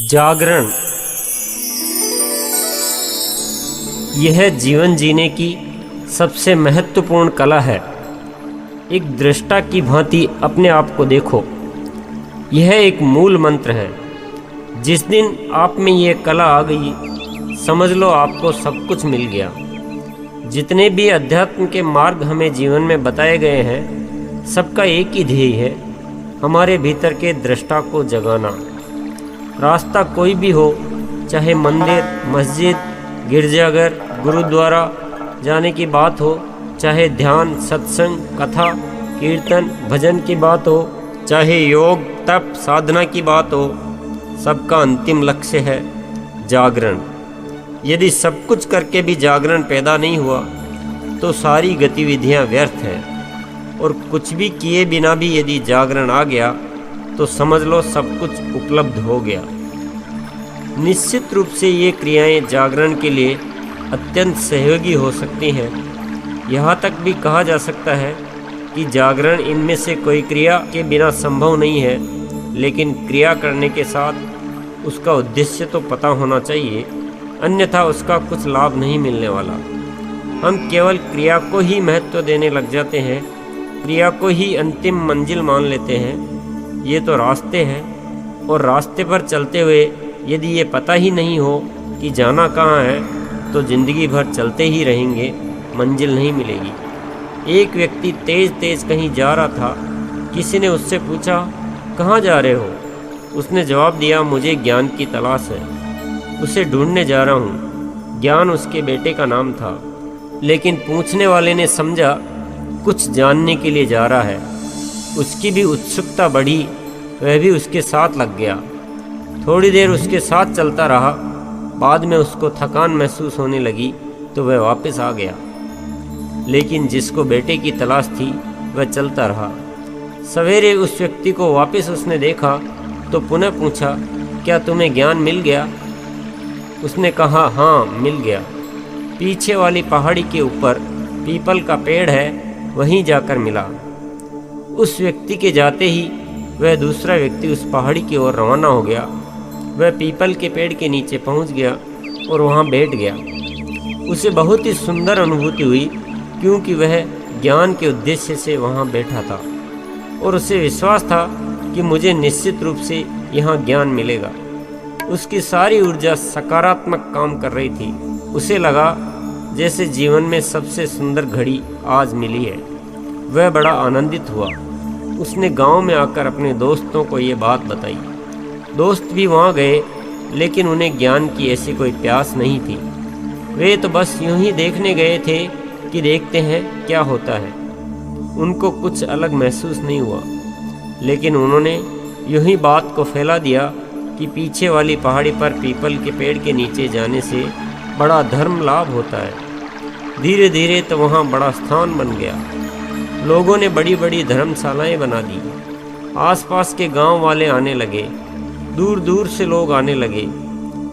जागरण यह जीवन जीने की सबसे महत्वपूर्ण कला है। एक दृष्टा की भांति अपने आप को देखो। यह एक मूल मंत्र है। जिस दिन आप में यह कला आ गई, समझ लो आपको सब कुछ मिल गया। जितने भी अध्यात्म के मार्ग हमें जीवन में बताए गए हैं, सबका एक ही ध्येय है, हमारे भीतर के दृष्टा को जगाना। रास्ता कोई भी हो, चाहे मंदिर, मस्जिद, गिरजाघर, गुरुद्वारा जाने की बात हो, चाहे ध्यान, सत्संग, कथा, कीर्तन, भजन की बात हो, चाहे योग, तप, साधना की बात हो, सबका अंतिम लक्ष्य है जागरण। यदि सब कुछ करके भी जागरण पैदा नहीं हुआ तो सारी गतिविधियां व्यर्थ हैं। और कुछ भी किए बिना भी यदि जागरण आ गया तो समझ लो सब कुछ उपलब्ध हो गया। निश्चित रूप से ये क्रियाएं जागरण के लिए अत्यंत सहयोगी हो सकती हैं। यहाँ तक भी कहा जा सकता है कि जागरण इनमें से कोई क्रिया के बिना संभव नहीं है, लेकिन क्रिया करने के साथ उसका उद्देश्य तो पता होना चाहिए, अन्यथा उसका कुछ लाभ नहीं मिलने वाला। हम केवल क्रिया को ही महत्व देने लग जाते हैं, क्रिया को ही अंतिम मंजिल मान लेते हैं। ये तो रास्ते हैं, और रास्ते पर चलते हुए यदि ये पता ही नहीं हो कि जाना कहाँ है तो ज़िंदगी भर चलते ही रहेंगे, मंजिल नहीं मिलेगी। एक व्यक्ति तेज़ तेज़ कहीं जा रहा था। किसी ने उससे पूछा, कहाँ जा रहे हो? उसने जवाब दिया, मुझे ज्ञान की तलाश है, उसे ढूंढने जा रहा हूँ। ज्ञान उसके बेटे का नाम था, लेकिन पूछने वाले ने समझा कुछ जानने के लिए जा रहा है। उसकी भी उत्सुकता बढ़ी, वह भी उसके साथ लग गया। थोड़ी देर उसके साथ चलता रहा। बाद में उसको थकान महसूस होने लगी तो वह वापस आ गया। लेकिन जिसको बेटे की तलाश थी वह चलता रहा। सवेरे उस व्यक्ति को वापस उसने देखा तो पुनः पूछा, क्या तुम्हें ज्ञान मिल गया? उसने कहा, हाँ मिल गया। पीछे वाली पहाड़ी के ऊपर पीपल का पेड़ है, वहीं जाकर मिला। उस व्यक्ति के जाते ही वह दूसरा व्यक्ति उस पहाड़ी की ओर रवाना हो गया। वह पीपल के पेड़ के नीचे पहुंच गया और वहां बैठ गया। उसे बहुत ही सुंदर अनुभूति हुई, क्योंकि वह ज्ञान के उद्देश्य से वहां बैठा था और उसे विश्वास था कि मुझे निश्चित रूप से यहाँ ज्ञान मिलेगा। उसकी सारी ऊर्जा सकारात्मक काम कर रही थी। उसे लगा जैसे जीवन में सबसे सुंदर घड़ी आज मिली है। वह बड़ा आनंदित हुआ। उसने गांव में आकर अपने दोस्तों को ये बात बताई। दोस्त भी वहां गए, लेकिन उन्हें ज्ञान की ऐसी कोई प्यास नहीं थी। वे तो बस यूं ही देखने गए थे कि देखते हैं क्या होता है। उनको कुछ अलग महसूस नहीं हुआ, लेकिन उन्होंने यूं ही बात को फैला दिया कि पीछे वाली पहाड़ी पर पीपल के पेड़ के नीचे जाने से बड़ा धर्म लाभ होता है। धीरे धीरे तो वहाँ बड़ा स्थान बन गया। लोगों ने बड़ी बड़ी धर्मशालाएं बना दी। आसपास के गांव वाले आने लगे, दूर दूर से लोग आने लगे।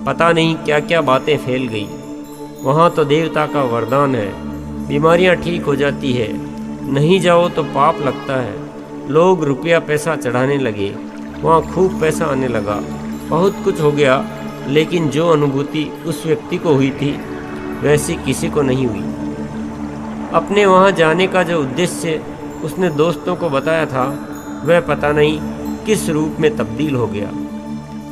पता नहीं क्या क्या बातें फैल गई। वहाँ तो देवता का वरदान है, बीमारियाँ ठीक हो जाती है, नहीं जाओ तो पाप लगता है। लोग रुपया पैसा चढ़ाने लगे, वहाँ खूब पैसा आने लगा। बहुत कुछ हो गया, लेकिन जो अनुभूति उस व्यक्ति को हुई थी वैसी किसी को नहीं हुई। अपने वहाँ जाने का जो उद्देश्य उसने दोस्तों को बताया था, वह पता नहीं किस रूप में तब्दील हो गया।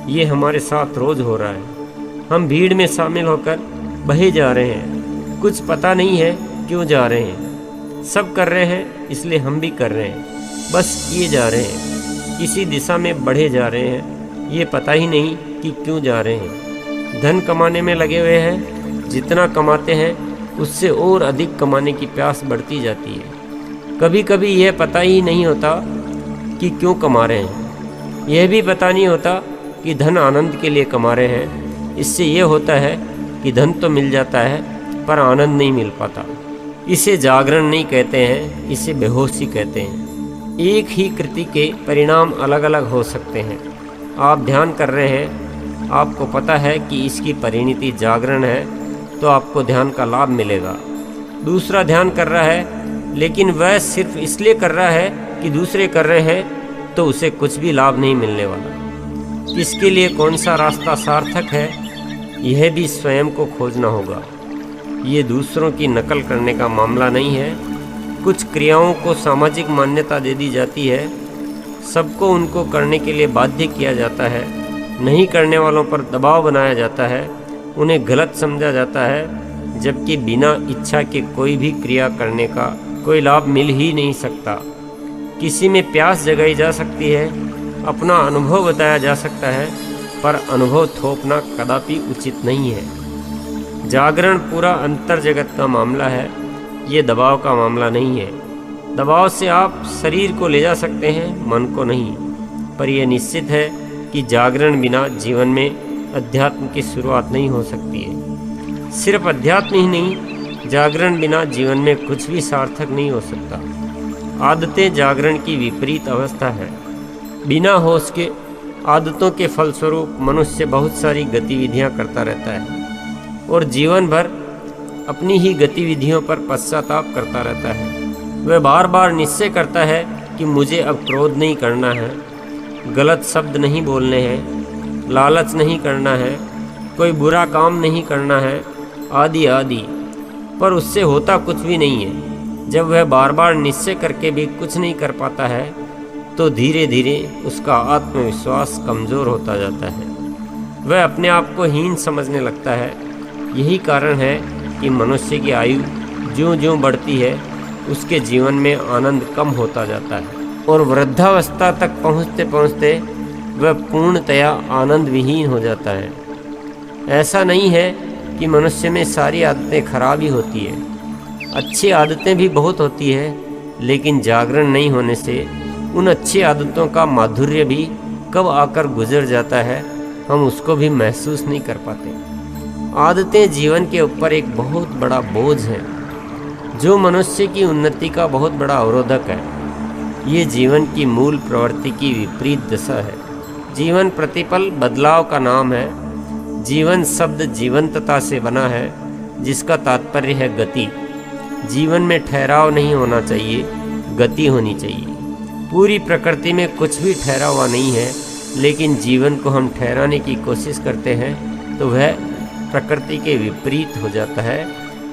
ये हमारे साथ रोज़ हो रहा है। हम भीड़ में शामिल होकर बहे जा रहे हैं, कुछ पता नहीं है क्यों जा रहे हैं। सब कर रहे हैं इसलिए हम भी कर रहे हैं, बस किए जा रहे हैं, किसी दिशा में बढ़े जा रहे हैं। ये पता ही नहीं कि क्यों जा रहे हैं। धन कमाने में लगे हुए हैं, जितना कमाते हैं उससे और अधिक कमाने की प्यास बढ़ती जाती है। कभी कभी यह पता ही नहीं होता कि क्यों कमा रहे हैं। यह भी पता नहीं होता कि धन आनंद के लिए कमा रहे हैं। इससे यह होता है कि धन तो मिल जाता है पर आनंद नहीं मिल पाता। इसे जागरण नहीं कहते हैं, इसे बेहोशी कहते हैं। एक ही कृति के परिणाम अलग अलग हो सकते हैं। आप ध्यान कर रहे हैं, आपको पता है कि इसकी परिणति जागरण है, तो आपको ध्यान का लाभ मिलेगा। दूसरा ध्यान कर रहा है, लेकिन वह सिर्फ इसलिए कर रहा है कि दूसरे कर रहे हैं, तो उसे कुछ भी लाभ नहीं मिलने वाला। किसके लिए कौन सा रास्ता सार्थक है, यह भी स्वयं को खोजना होगा। ये दूसरों की नकल करने का मामला नहीं है। कुछ क्रियाओं को सामाजिक मान्यता दे दी जाती है, सबको उनको करने के लिए बाध्य किया जाता है, नहीं करने वालों पर दबाव बनाया जाता है, उन्हें गलत समझा जाता है, जबकि बिना इच्छा के कोई भी क्रिया करने का कोई लाभ मिल ही नहीं सकता। किसी में प्यास जगाई जा सकती है, अपना अनुभव बताया जा सकता है, पर अनुभव थोपना कदापि उचित नहीं है। जागरण पूरा अंतर जगत का मामला है, ये दबाव का मामला नहीं है। दबाव से आप शरीर को ले जा सकते हैं, मन को नहीं। पर यह निश्चित है कि जागरण बिना जीवन में अध्यात्म की शुरुआत नहीं हो सकती है। सिर्फ अध्यात्म ही नहीं, जागरण बिना जीवन में कुछ भी सार्थक नहीं हो सकता। आदतें जागरण की विपरीत अवस्था है। बिना होश के आदतों के फलस्वरूप मनुष्य बहुत सारी गतिविधियां करता रहता है और जीवन भर अपनी ही गतिविधियों पर पश्चाताप करता रहता है। वह बार बार निश्चय करता है कि मुझे अब क्रोध नहीं करना है, गलत शब्द नहीं बोलने हैं, लालच नहीं करना है, कोई बुरा काम नहीं करना है, आदि आदि। पर उससे होता कुछ भी नहीं है। जब वह बार बार निश्चय करके भी कुछ नहीं कर पाता है तो धीरे धीरे उसका आत्मविश्वास कमज़ोर होता जाता है। वह अपने आप को हीन समझने लगता है। यही कारण है कि मनुष्य की आयु ज्यों-ज्यों बढ़ती है उसके जीवन में आनंद कम होता जाता है और वृद्धावस्था तक पहुँचते पहुँचते वह पूर्णतया आनंद विहीन हो जाता है। ऐसा नहीं है कि मनुष्य में सारी आदतें खराब ही होती है, अच्छी आदतें भी बहुत होती है, लेकिन जागरण नहीं होने से उन अच्छी आदतों का माधुर्य भी कब आकर गुजर जाता है, हम उसको भी महसूस नहीं कर पाते। आदतें जीवन के ऊपर एक बहुत बड़ा बोझ है, जो मनुष्य की उन्नति का बहुत बड़ा अवरोधक है। ये जीवन की मूल प्रवृत्ति की विपरीत दशा है। जीवन प्रतिपल बदलाव का नाम है। जीवन शब्द जीवंतता से बना है, जिसका तात्पर्य है गति। जीवन में ठहराव नहीं होना चाहिए, गति होनी चाहिए। पूरी प्रकृति में कुछ भी ठहरा हुआ नहीं है, लेकिन जीवन को हम ठहराने की कोशिश करते हैं तो वह प्रकृति के विपरीत हो जाता है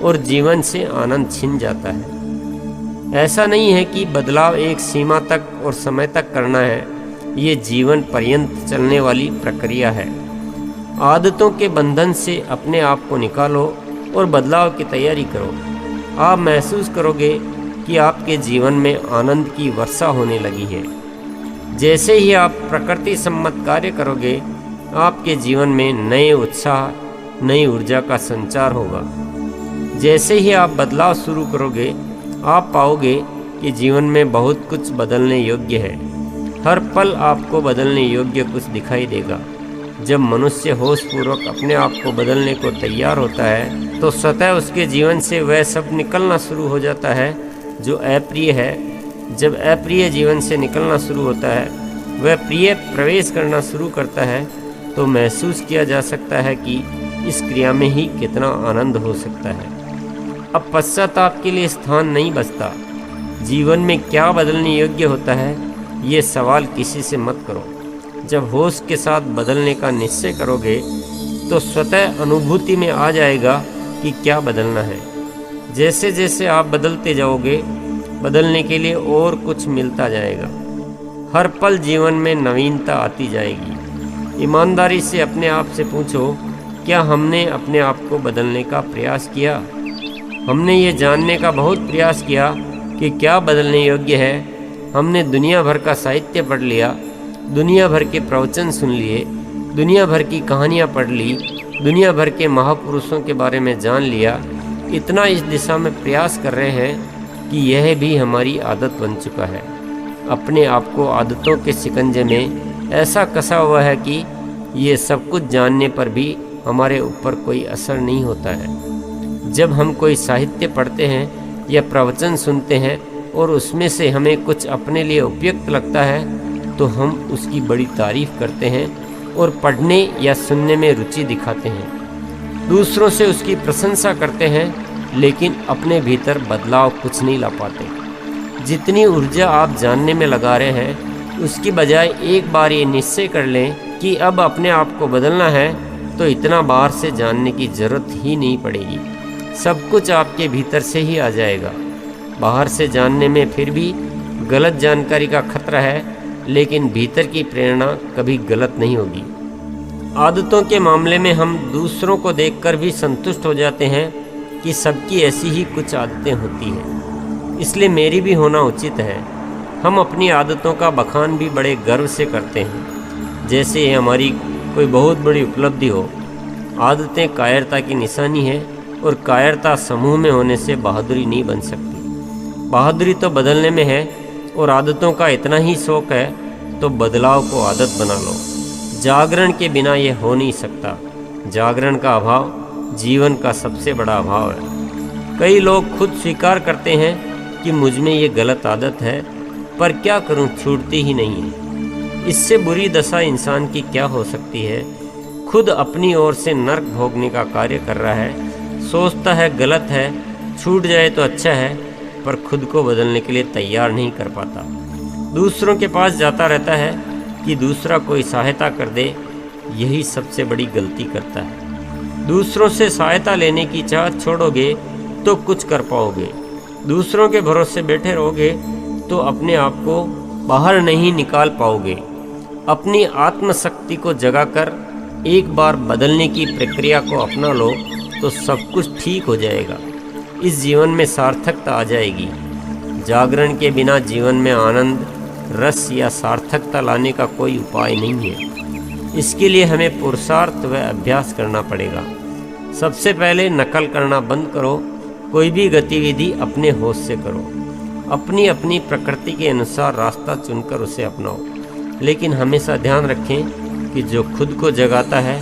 और जीवन से आनंद छिन जाता है। ऐसा नहीं है कि बदलाव एक सीमा तक और समय तक करना है, ये जीवन पर्यंत चलने वाली प्रक्रिया है। आदतों के बंधन से अपने आप को निकालो और बदलाव की तैयारी करो। आप महसूस करोगे कि आपके जीवन में आनंद की वर्षा होने लगी है। जैसे ही आप प्रकृति सम्मत कार्य करोगे, आपके जीवन में नए उत्साह, नई ऊर्जा का संचार होगा। जैसे ही आप बदलाव शुरू करोगे, आप पाओगे कि जीवन में बहुत कुछ बदलने योग्य है। हर पल आपको बदलने योग्य कुछ दिखाई देगा। जब मनुष्य होशपूर्वक अपने आप को बदलने को तैयार होता है तो स्वतः उसके जीवन से वह सब निकलना शुरू हो जाता है जो अप्रिय है। जब अप्रिय जीवन से निकलना शुरू होता है, वह प्रिय प्रवेश करना शुरू करता है, तो महसूस किया जा सकता है कि इस क्रिया में ही कितना आनंद हो सकता है। अब पश्चाताप के लिए स्थान नहीं बचता। जीवन में क्या बदलने योग्य होता है, ये सवाल किसी से मत करो। जब होश के साथ बदलने का निश्चय करोगे तो स्वतः अनुभूति में आ जाएगा कि क्या बदलना है। जैसे जैसे आप बदलते जाओगे, बदलने के लिए और कुछ मिलता जाएगा। हर पल जीवन में नवीनता आती जाएगी। ईमानदारी से अपने आप से पूछो, क्या हमने अपने आप को बदलने का प्रयास किया? हमने ये जानने का बहुत प्रयास किया कि क्या बदलने योग्य है। हमने दुनिया भर का साहित्य पढ़ लिया, दुनिया भर के प्रवचन सुन लिए, दुनिया भर की कहानियाँ पढ़ ली, दुनिया भर के महापुरुषों के बारे में जान लिया। इतना इस दिशा में प्रयास कर रहे हैं कि यह भी हमारी आदत बन चुका है। अपने आप को आदतों के शिकंजे में ऐसा कसा हुआ है कि ये सब कुछ जानने पर भी हमारे ऊपर कोई असर नहीं होता है। जब हम कोई साहित्य पढ़ते हैं या प्रवचन सुनते हैं और उसमें से हमें कुछ अपने लिए उपयुक्त लगता है तो हम उसकी बड़ी तारीफ करते हैं और पढ़ने या सुनने में रुचि दिखाते हैं। दूसरों से उसकी प्रशंसा करते हैं, लेकिन अपने भीतर बदलाव कुछ नहीं ला पाते। जितनी ऊर्जा आप जानने में लगा रहे हैं, उसकी बजाय एक बार ये निश्चय कर लें कि अब अपने आप को बदलना है, तो इतना बाहर से जानने की ज़रूरत ही नहीं पड़ेगी। सब कुछ आपके भीतर से ही आ जाएगा। बाहर से जानने में फिर भी गलत जानकारी का खतरा है, लेकिन भीतर की प्रेरणा कभी गलत नहीं होगी। आदतों के मामले में हम दूसरों को देखकर भी संतुष्ट हो जाते हैं कि सबकी ऐसी ही कुछ आदतें होती हैं, इसलिए मेरी भी होना उचित है। हम अपनी आदतों का बखान भी बड़े गर्व से करते हैं, जैसे ये हमारी कोई बहुत बड़ी उपलब्धि हो। आदतें कायरता की निशानी है, और कायरता समूह में होने से बहादुरी नहीं बन सकती। बहादुरी तो बदलने में है, और आदतों का इतना ही शौक है तो बदलाव को आदत बना लो। जागरण के बिना ये हो नहीं सकता। जागरण का अभाव जीवन का सबसे बड़ा अभाव है। कई लोग खुद स्वीकार करते हैं कि मुझ में ये गलत आदत है, पर क्या करूं, छूटती ही नहीं है। इससे बुरी दशा इंसान की क्या हो सकती है। खुद अपनी ओर से नर्क भोगने का कार्य कर रहा है। सोचता है गलत है, छूट जाए तो अच्छा है, पर खुद को बदलने के लिए तैयार नहीं कर पाता। दूसरों के पास जाता रहता है कि दूसरा कोई सहायता कर दे। यही सबसे बड़ी गलती करता है। दूसरों से सहायता लेने की चाह छोड़ोगे तो कुछ कर पाओगे। दूसरों के भरोसे बैठे रहोगे तो अपने आप को बाहर नहीं निकाल पाओगे। अपनी आत्मशक्ति को जगाकर एक बार बदलने की प्रक्रिया को अपना लो तो सब कुछ ठीक हो जाएगा। इस जीवन में सार्थकता आ जाएगी। जागरण के बिना जीवन में आनंद, रस या सार्थकता लाने का कोई उपाय नहीं है। इसके लिए हमें पुरुषार्थ व अभ्यास करना पड़ेगा। सबसे पहले नकल करना बंद करो। कोई भी गतिविधि अपने होश से करो। अपनी अपनी प्रकृति के अनुसार रास्ता चुनकर उसे अपनाओ, लेकिन हमेशा ध्यान रखें कि जो खुद को जगाता है,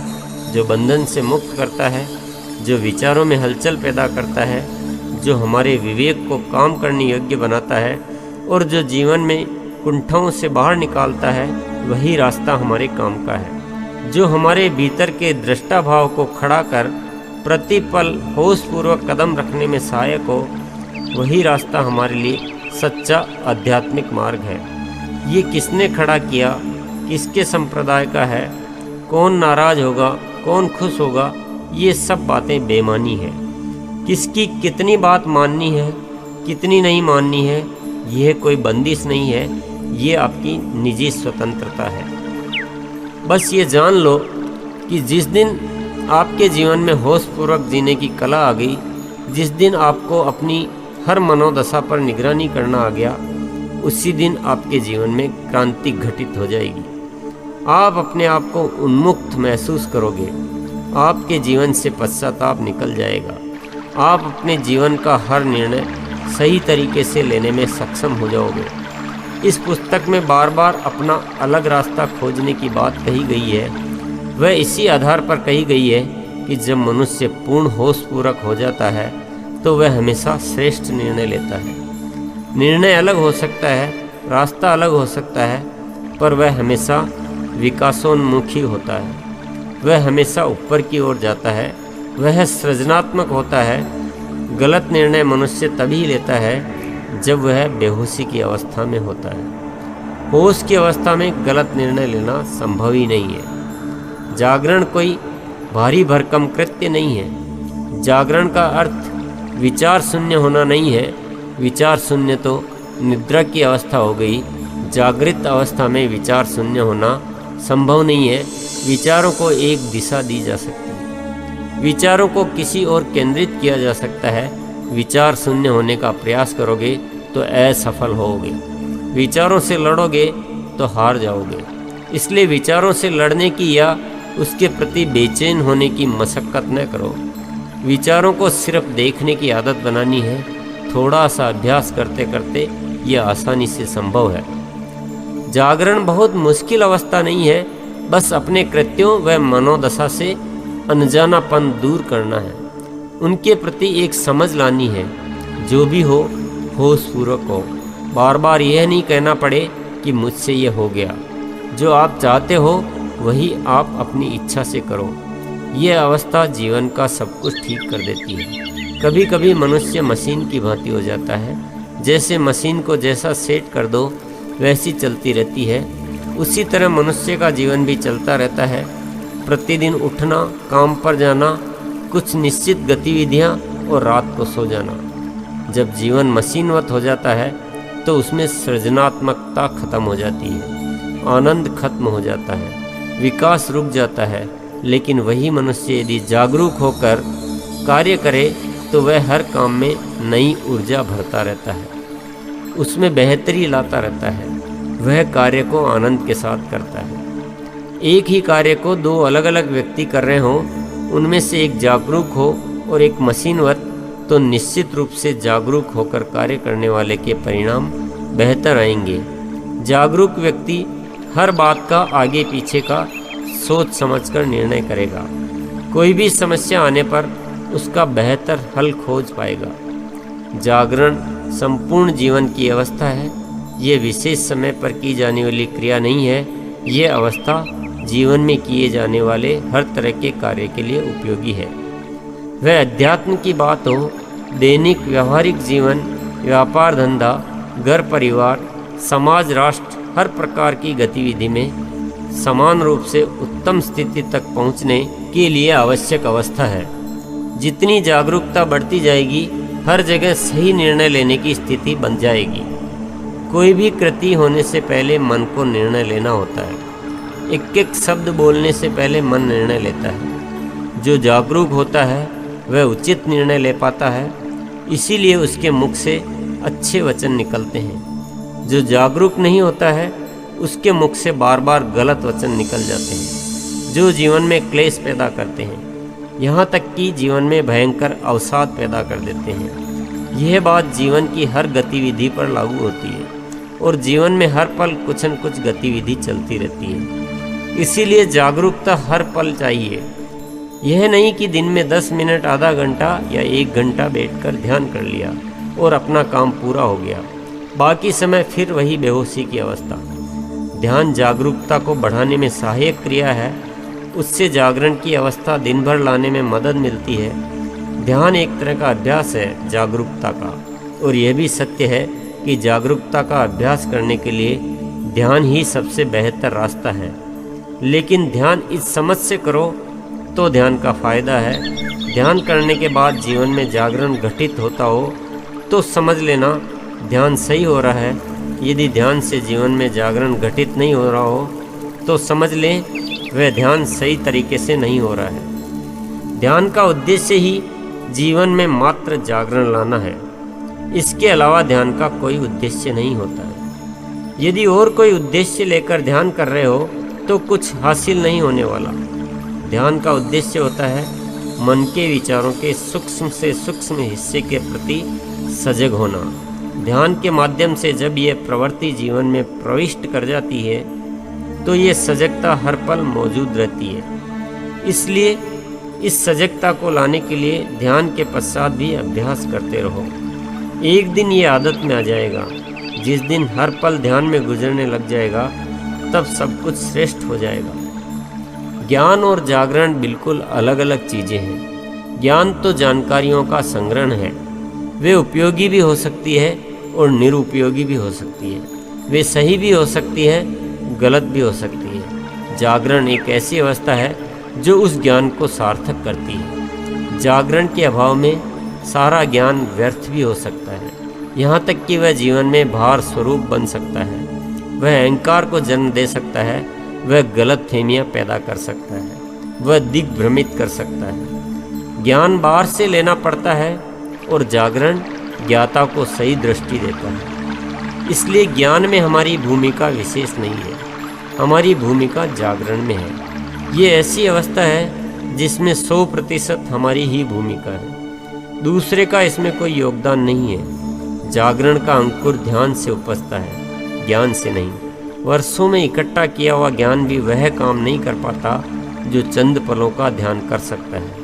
जो बंधन से मुक्त करता है, जो विचारों में हलचल पैदा करता है, जो हमारे विवेक को काम करने योग्य बनाता है और जो जीवन में कुंठाओं से बाहर निकालता है, वही रास्ता हमारे काम का है। जो हमारे भीतर के दृष्टा भाव को खड़ा कर प्रतिपल होशपूर्वक कदम रखने में सहायक हो, वही रास्ता हमारे लिए सच्चा आध्यात्मिक मार्ग है। ये किसने खड़ा किया, किसके संप्रदाय का है, कौन नाराज होगा, कौन खुश होगा, ये सब बातें बेमानी है। किसकी कितनी बात माननी है, कितनी नहीं माननी है, यह कोई बंदिश नहीं है। ये आपकी निजी स्वतंत्रता है। बस ये जान लो कि जिस दिन आपके जीवन में होशपूर्वक जीने की कला आ गई, जिस दिन आपको अपनी हर मनोदशा पर निगरानी करना आ गया, उसी दिन आपके जीवन में क्रांति घटित हो जाएगी। आप अपने आप को उन्मुक्त महसूस करोगे। आपके जीवन से पश्चाताप निकल जाएगा। आप अपने जीवन का हर निर्णय सही तरीके से लेने में सक्षम हो जाओगे। इस पुस्तक में बार बार अपना अलग रास्ता खोजने की बात कही गई है। वह इसी आधार पर कही गई है कि जब मनुष्य पूर्ण होशपूर्वक हो जाता है तो वह हमेशा श्रेष्ठ निर्णय लेता है। निर्णय अलग हो सकता है, रास्ता अलग हो सकता है, पर वह हमेशा विकासोन्मुखी होता है। वह हमेशा ऊपर की ओर जाता है। वह सृजनात्मक होता है। गलत निर्णय मनुष्य तभी लेता है जब वह बेहोशी की अवस्था में होता है। होश की अवस्था में गलत निर्णय लेना संभव ही नहीं है। जागरण कोई भारी भरकम कृत्य नहीं है। जागरण का अर्थ विचार शून्य होना नहीं है। विचार शून्य तो निद्रा की अवस्था हो गई। जागृत अवस्था में विचार शून्य होना संभव नहीं है। विचारों को एक दिशा दी जा सकती है। विचारों को किसी ओर केंद्रित किया जा सकता है। विचार शून्य होने का प्रयास करोगे तो असफल होगे। विचारों से लड़ोगे तो हार जाओगे। इसलिए विचारों से लड़ने की या उसके प्रति बेचैन होने की मशक्कत न करो। विचारों को सिर्फ देखने की आदत बनानी है। थोड़ा सा अभ्यास करते करते यह आसानी से संभव है। जागरण बहुत मुश्किल अवस्था नहीं है। बस अपने कृत्यों व मनोदशा से अनजानापन दूर करना है। उनके प्रति एक समझ लानी है। जो भी हो होशपूर्वक हो। बार बार यह नहीं कहना पड़े कि मुझसे ये हो गया। जो आप चाहते हो वही आप अपनी इच्छा से करो। यह अवस्था जीवन का सब कुछ ठीक कर देती है। कभी कभी मनुष्य मशीन की भांति हो जाता है। जैसे मशीन को जैसा सेट कर दो वैसी चलती रहती है, उसी तरह मनुष्य का जीवन भी चलता रहता है। प्रतिदिन उठना, काम पर जाना, कुछ निश्चित गतिविधियां और रात को सो जाना। जब जीवन मशीनवत हो जाता है तो उसमें सृजनात्मकता खत्म हो जाती है, आनंद खत्म हो जाता है, विकास रुक जाता है। लेकिन वही मनुष्य यदि जागरूक होकर कार्य करे तो वह हर काम में नई ऊर्जा भरता रहता है, उसमें बेहतरी लाता रहता है। वह कार्य को आनंद के साथ करता है। एक ही कार्य को दो अलग अलग व्यक्ति कर रहे हों, उनमें से एक जागरूक हो और एक मशीनवत, तो निश्चित रूप से जागरूक होकर कार्य करने वाले के परिणाम बेहतर आएंगे। जागरूक व्यक्ति हर बात का आगे पीछे का सोच समझकर निर्णय करेगा। कोई भी समस्या आने पर उसका बेहतर हल खोज पाएगा। जागरण संपूर्ण जीवन की अवस्था है। ये विशेष समय पर की जाने वाली क्रिया नहीं है। ये अवस्था जीवन में किए जाने वाले हर तरह के कार्य के लिए उपयोगी है। वह अध्यात्म की बात हो, दैनिक व्यवहारिक जीवन, व्यापार धंधा, घर परिवार, समाज राष्ट्र, हर प्रकार की गतिविधि में समान रूप से उत्तम स्थिति तक पहुंचने के लिए आवश्यक अवस्था है। जितनी जागरूकता बढ़ती जाएगी, हर जगह सही निर्णय लेने की स्थिति बन जाएगी। कोई भी कृति होने से पहले मन को निर्णय लेना होता है। एक एक शब्द बोलने से पहले मन निर्णय लेता है। जो जागरूक होता है वह उचित निर्णय ले पाता है, इसीलिए उसके मुख से अच्छे वचन निकलते हैं। जो जागरूक नहीं होता है उसके मुख से बार बार गलत वचन निकल जाते हैं, जो जीवन में क्लेश पैदा करते हैं, यहाँ तक कि जीवन में भयंकर अवसाद पैदा कर देते हैं। यह बात जीवन की हर गतिविधि पर लागू होती है और जीवन में हर पल कुछ न कुछ गतिविधि चलती रहती है। इसीलिए जागरूकता हर पल चाहिए। यह नहीं कि दिन में 10 मिनट, आधा घंटा या 1 घंटा बैठकर ध्यान कर लिया और अपना काम पूरा हो गया, बाकी समय फिर वही बेहोशी की अवस्था। ध्यान जागरूकता को बढ़ाने में सहायक क्रिया है। उससे जागरण की अवस्था दिन भर लाने में मदद मिलती है। ध्यान एक तरह का अभ्यास है जागरूकता का, और यह भी सत्य है कि जागरूकता का अभ्यास करने के लिए ध्यान ही सबसे बेहतर रास्ता है। लेकिन ध्यान इस समझ से करो तो ध्यान का फायदा है। ध्यान करने के बाद जीवन में जागरण घटित होता हो तो समझ लेना ध्यान सही हो रहा है। यदि ध्यान से जीवन में जागरण घटित नहीं हो रहा हो तो समझ लें वह ध्यान सही तरीके से नहीं हो रहा है। ध्यान का उद्देश्य ही जीवन में मात्र जागरण लाना है। इसके अलावा ध्यान का कोई उद्देश्य नहीं होता है। यदि और कोई उद्देश्य लेकर ध्यान कर रहे हो तो कुछ हासिल नहीं होने वाला। ध्यान का उद्देश्य होता है मन के विचारों के सूक्ष्म से सूक्ष्म हिस्से के प्रति सजग होना। ध्यान के माध्यम से जब यह प्रवृत्ति जीवन में प्रविष्ट कर जाती है तो ये सजगता हर पल मौजूद रहती है। इसलिए इस सजगता को लाने के लिए ध्यान के पश्चात भी अभ्यास करते रहो। एक दिन ये आदत में आ जाएगा। जिस दिन हर पल ध्यान में गुजरने लग जाएगा तब सब कुछ श्रेष्ठ हो जाएगा। ज्ञान और जागरण बिल्कुल अलग अलग चीज़ें हैं। ज्ञान तो जानकारियों का संग्रहण है। वे उपयोगी भी हो सकती है और निरुपयोगी भी हो सकती है। वे सही भी हो सकती है, गलत भी हो सकती है। जागरण एक ऐसी अवस्था है जो उस ज्ञान को सार्थक करती है। जागरण के अभाव में सारा ज्ञान व्यर्थ भी हो सकता है, यहाँ तक कि वह जीवन में भार स्वरूप बन सकता है। वह अहंकार को जन्म दे सकता है, वह गलत फहमियाँ पैदा कर सकता है, वह दिग्भ्रमित कर सकता है। ज्ञान बाहर से लेना पड़ता है और जागरण ज्ञाता को सही दृष्टि देता है। इसलिए ज्ञान में हमारी भूमिका विशेष नहीं है, हमारी भूमिका जागरण में है। ये ऐसी अवस्था है जिसमें 100% हमारी ही भूमिका है, दूसरे का इसमें कोई योगदान नहीं है। जागरण का अंकुर ध्यान से उपजता है, ज्ञान से नहीं। वर्षों में इकट्ठा किया हुआ ज्ञान भी वह काम नहीं कर पाता जो चंद पलों का ध्यान कर सकता है।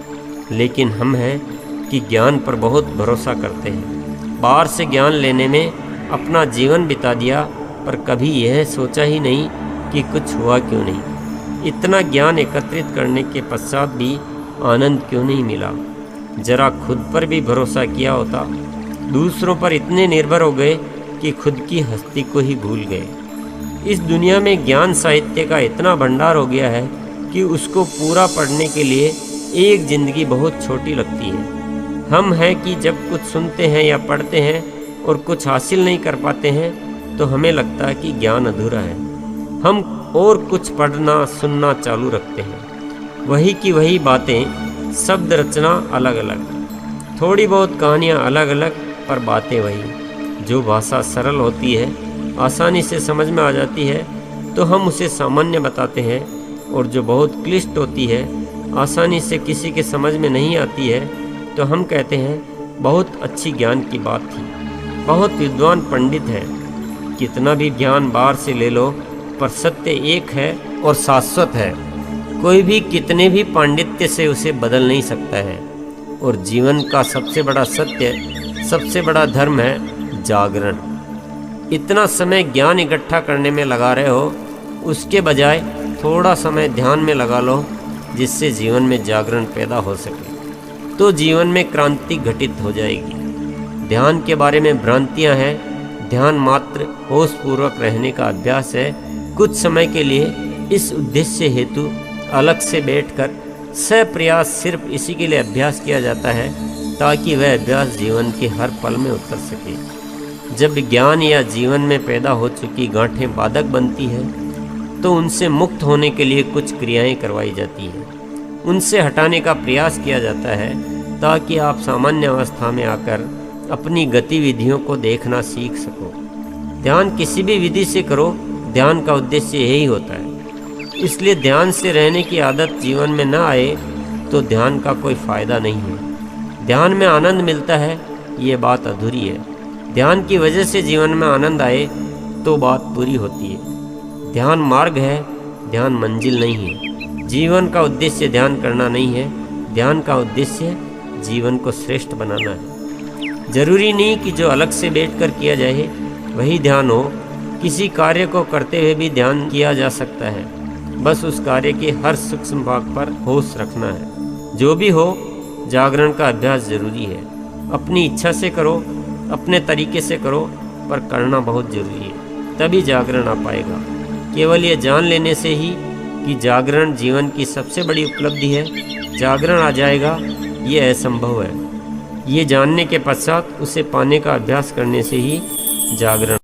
लेकिन हम हैं कि ज्ञान पर बहुत भरोसा करते हैं। बाहर से ज्ञान लेने में अपना जीवन बिता दिया, पर कभी यह सोचा ही नहीं कि कुछ हुआ क्यों नहीं। इतना ज्ञान एकत्रित करने के पश्चात भी आनंद क्यों नहीं मिला। जरा खुद पर भी भरोसा किया होता। दूसरों पर इतने निर्भर हो गए कि खुद की हस्ती को ही भूल गए। इस दुनिया में ज्ञान साहित्य का इतना भंडार हो गया है कि उसको पूरा पढ़ने के लिए एक ज़िंदगी बहुत छोटी लगती है। हम हैं कि जब कुछ सुनते हैं या पढ़ते हैं और कुछ हासिल नहीं कर पाते हैं तो हमें लगता है कि ज्ञान अधूरा है। हम और कुछ पढ़ना सुनना चालू रखते हैं, वही की वही बातें, शब्द रचना अलग अलग, थोड़ी बहुत कहानियाँ अलग अलग, पर बातें वही। जो भाषा सरल होती है, आसानी से समझ में आ जाती है तो हम उसे सामान्य बताते हैं, और जो बहुत क्लिष्ट होती है, आसानी से किसी के समझ में नहीं आती है, तो हम कहते हैं बहुत अच्छी ज्ञान की बात थी, बहुत विद्वान पंडित है। कितना भी ज्ञान बाहर से ले लो, पर सत्य एक है और शाश्वत है। कोई भी कितने भी पांडित्य से उसे बदल नहीं सकता है। और जीवन का सबसे बड़ा सत्य, सबसे बड़ा धर्म है जागरण। इतना समय ज्ञान इकट्ठा करने में लगा रहे हो, उसके बजाय थोड़ा समय ध्यान में लगा लो, जिससे जीवन में जागरण पैदा हो सके, तो जीवन में क्रांति घटित हो जाएगी। ध्यान के बारे में भ्रांतियां हैं। ध्यान मात्र होश पूर्वक रहने का अभ्यास है। कुछ समय के लिए इस उद्देश्य हेतु अलग से बैठकर सप्रयास सिर्फ इसी के लिए अभ्यास किया जाता है, ताकि वह अभ्यास जीवन के हर पल में उतर सके। जब ज्ञान या जीवन में पैदा हो चुकी गांठें बाधक बनती हैं, तो उनसे मुक्त होने के लिए कुछ क्रियाएं करवाई जाती हैं, उनसे हटाने का प्रयास किया जाता है, ताकि आप सामान्य अवस्था में आकर अपनी गतिविधियों को देखना सीख सको। ध्यान किसी भी विधि से करो, ध्यान का उद्देश्य यही होता है। इसलिए ध्यान से रहने की आदत जीवन में न आए तो ध्यान का कोई फ़ायदा नहीं है। ध्यान में आनंद मिलता है, ये बात अधूरी है। ध्यान की वजह से जीवन में आनंद आए तो बात पूरी होती है। ध्यान मार्ग है, ध्यान मंजिल नहीं है। जीवन का उद्देश्य ध्यान करना नहीं है, ध्यान का उद्देश्य जीवन को श्रेष्ठ बनाना है। जरूरी नहीं कि जो अलग से बैठकर किया जाए वही ध्यान हो। किसी कार्य को करते हुए भी ध्यान किया जा सकता है, बस उस कार्य के हर सूक्ष्म भाग पर होश रखना है। जो भी हो, जागरण का अभ्यास जरूरी है। अपनी इच्छा से करो, अपने तरीके से करो, पर करना बहुत जरूरी है, तभी जागरण आ पाएगा। केवल ये जान लेने से ही कि जागरण जीवन की सबसे बड़ी उपलब्धि है, जागरण आ जाएगा, ये असंभव है। ये जानने के पश्चात उसे पाने का अभ्यास करने से ही जागरण